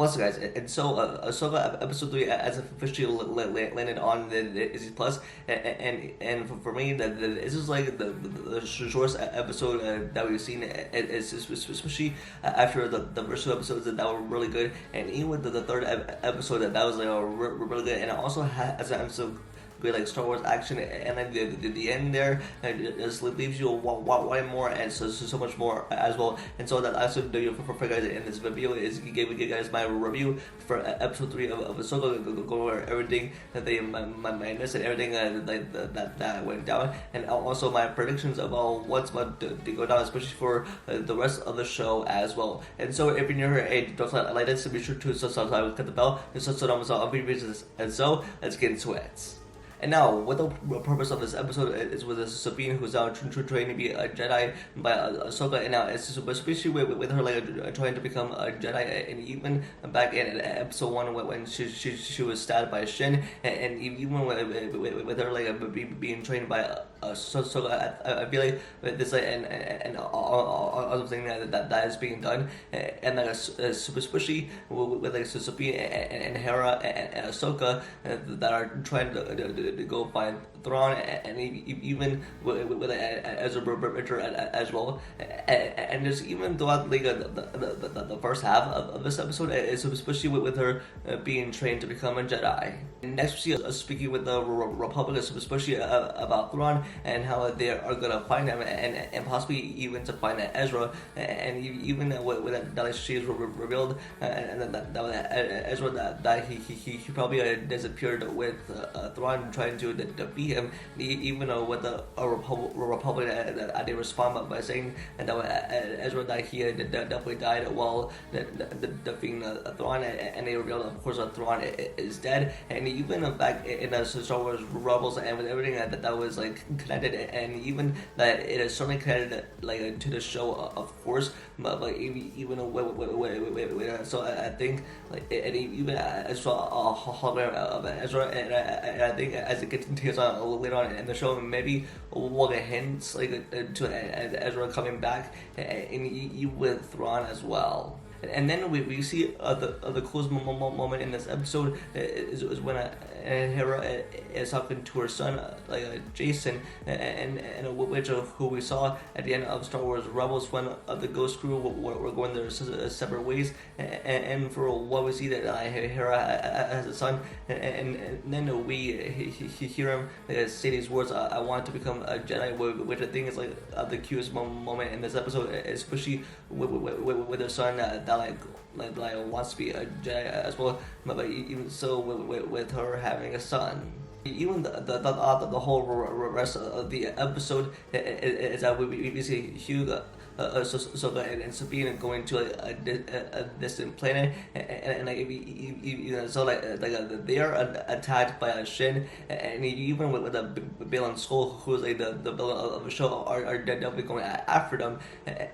What's up, guys? And so, Ahsoka episode 3 has officially landed on the Disney Plus, and for me, this is like the shortest episode that we've seen, especially after the first two episodes that were really good, and even with the third episode that was like really good, and it also has an episode good like Star Wars action, and then the end there just leaves you wanting more, and so much more as well. And so that also do for guys in this video is give you guys my review for episode 3 of Ahsoka, go over everything that they might miss and everything that went down, and also my predictions about what's about to go down, especially for the rest of the show as well. And so if you're new here, hey, don't like this, so be sure to subscribe, click the bell, and so I'll be videos. And so let's get into it. And now, what the purpose of this episode is with Sabine, who's now training to be a Jedi by Ahsoka, and now it's especially with her like trying to become a Jedi, and even back in episode 1 when she was stabbed by Shin, and even with her like being trained by Ahsoka, I feel like this like and other thing that is being done, and like especially with like Sabine and Hera and Ahsoka that are trying to go find Thrawn, and even with Ezra Bridger as well, and just even throughout like the first half of this episode, especially with her being trained to become a Jedi. And next we see us speaking with the Republic, especially about Thrawn and how they are gonna find him, and possibly even to find Ezra, and even with that she is revealed, and that Ezra that he probably disappeared with Thrawn trying to defeat him, even though with the Republic that they respond by saying that Ezra that he definitely died while defeating Thrawn, and they revealed of course that Thrawn is dead, and even back in Star Wars Rebels and with everything that was like connected, and even that it is certainly connected like to the show of course, but even so I think like and even I saw a hologram of Ezra, and I think as it continues on later on in the show, maybe we'll get hints like to Ezra coming back, and even with Thrawn as well. And then we see the coolest moment in this episode is when Hera is talking to her son, Jason, and which of who we saw at the end of Star Wars Rebels when the Ghost Crew were going their separate ways, and for what we see that Hera has a son, and then we hear him say these words, "I want to become a Jedi," which I think is like the cutest moment in this episode, especially with their son that wants to be a Jedi as well, but even so with her having a son. Even the whole rest of the episode is that we see Hugo, Ahsoka and Sabine going to a distant planet, and like so they are attacked by a Shin, and even with the Bill and Skull, who's like the villain of the show, are definitely going after them,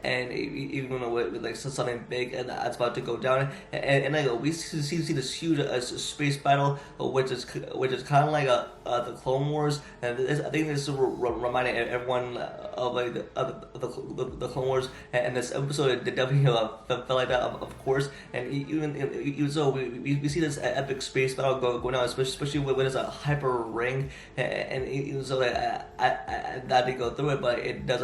and even with like something big and that's about to go down, and like we see this huge space battle, which is kind of like the Clone Wars, and I think this is reminding everyone of like the Clone Wars, and this episode definitely felt like that, of course. And even so, we see this epic space battle going on, especially when it's a hyper ring, and even so that they go through it, but it does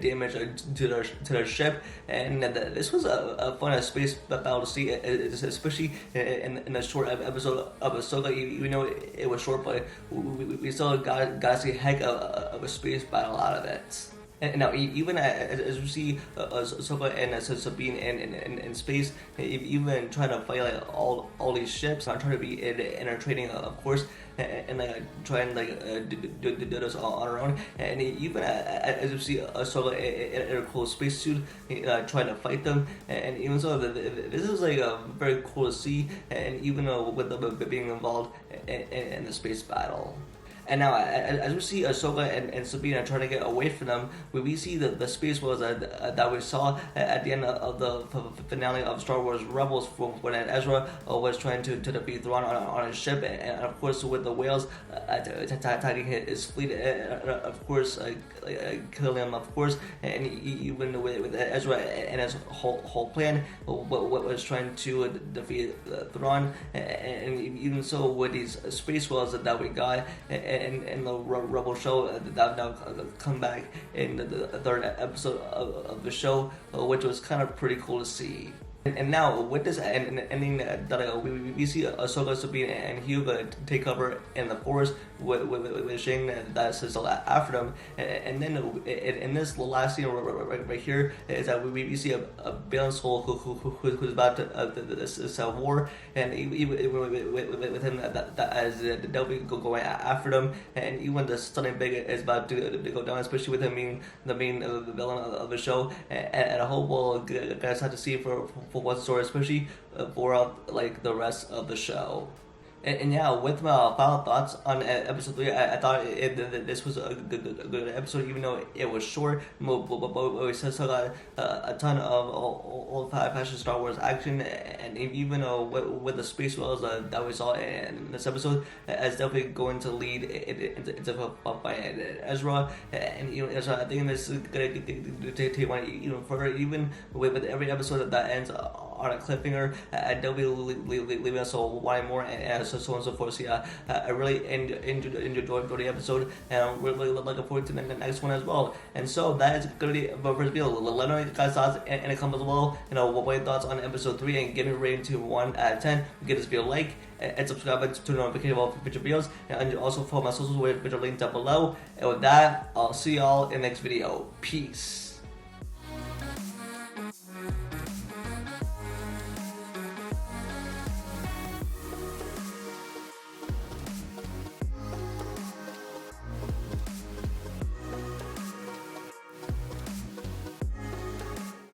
damage to their ship, and this was a fun space battle to see, especially in the short episode of Ahsoka. Even though it was short, but we still got to see a heck of a space battle out of it. And now, even as we see Ahsoka and Sabine in space, even trying to fight like all these ships, not trying to be entertaining, of course, and like try and like do this on her own. And even as you see Ahsoka in her cool spacesuit, trying to fight them, and even so, this is like very cool to see, and even with them being involved in the space battle. And now, as we see Ahsoka and Sabine trying to get away from them, we see the space wars that we saw at the end of the finale of Star Wars Rebels, when Ezra was trying to defeat Thrawn on his ship, and of course with the whales attacking his fleet, of course killing him, of course, and even with Ezra and his whole plan, what was trying to defeat Thrawn, and even so with these space whales that we got in the Rebel show that now come back in the third episode of the show, which was kind of pretty cool to see. And now with this ending that we see Ahsoka, Sabine, and Hugo take cover in the forest with Shane that's still after them, and then in this last scene right here is that we see a Balan Soul who's about to war, and even with him that as they'll be going after them, and even the stunning big is about to go down, especially with him being the main villain of the show, and I hope we'll guys have to see for what's story, especially for like the rest of the show. And yeah, with my final thoughts on episode 3, I thought this was a good episode, even though it was short, but we still got a ton of old-fashioned Star Wars action, and even with the space whales that we saw in this episode, it's definitely going to lead into a fight Ezra, and Ezra, I think this is going to take one even further, even with every episode that ends on a cliffhanger, they'll be leaving us all wanting more, and so on and so forth. So yeah, I really enjoyed the episode, and I'm really looking forward to the next one as well. And so that is going to be my first video. Let me know your guys' thoughts in the comments below. What your thoughts on episode 3, and give me a rating to 1 out of 10. Give this video a like and subscribe to the notification for future videos, and also follow my socials which are linked down below. And with that, I'll see y'all in the next video. Peace.